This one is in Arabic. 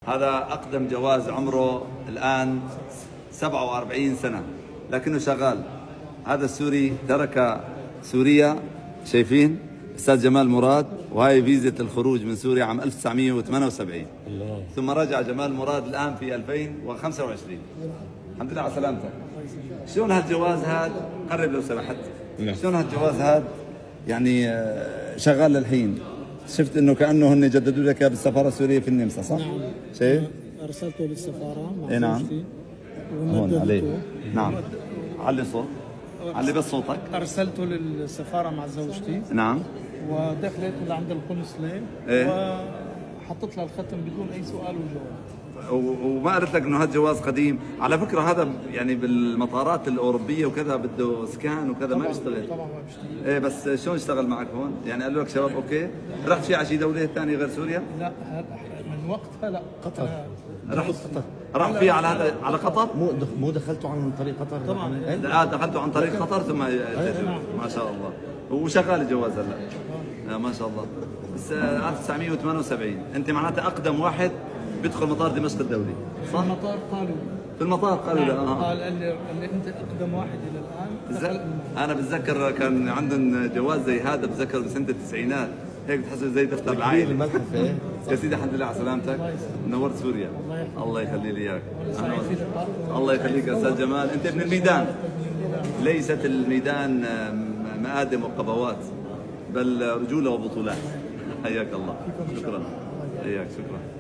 هذا أقدم جواز، عمره الآن 47 سنة لكنه شغال. هذا السوري ترك سوريا، شايفين أستاذ جمال مراد، وهي فيزة الخروج من سوريا عام 1978. الله. ثم رجع جمال مراد الآن في 2025. الحمد لله على سلامتك. شلون هالجواز هذا؟ قرب لو سمحت. شلون هالجواز هذا يعني شغال للحين؟ شفت انه كانه هن جددوا لك بالسفاره السوريه في النمسا، صح؟ نعم. شايف؟ ارسلته للسفاره مع نعم. هون عليه. نعم. علي صوت. علي بس صوتك. ارسلته للسفاره مع زوجتي. نعم. ودخلت لعند القنصلة. إيه؟ وحطت لها الختم بدون اي سؤال وجواب. وما قلت لك انه هذا جواز قديم؟ على فكره هذا يعني بالمطارات الاوروبيه وكذا بده سكان وكذا ما بيشتغل. طبعا ما بيشتغل. ايه بس شلون اشتغل معك هون؟ يعني قالوا لك شباب اوكي؟ رحت شيء على شي دوله ثانيه غير سوريا؟ لا من وقتها لا قطر. رحت قطر. راح فيها على هذا على قطر؟ مو دخلتوا عن طريق قطر طبعا. دخلتوا عن طريق قطر ثم ما شاء الله. وشغال الجواز هلا. ما شاء الله. بس 1978 انت معناتها اقدم واحد بيدخل مطار دمشق الدولي، صح؟ في المطار قالوا لا. قال لي انت اقدم واحد الى الان. انا بتذكر كان عندهم جواز زي هذا، بتذكر بسنه التسعينات، هيك بتحس زي دفتر العائله. الملحفه. يا سيدي الحمد لله على سلامتك، نورت سوريا. الله يخلي لي اياك. الله يخليك يا استاذ جمال. انت ابن الميدان، ليست الميدان مآدم وقبوات بل رجوله وبطولات. حياك الله. شكرا. حياك. شكرا.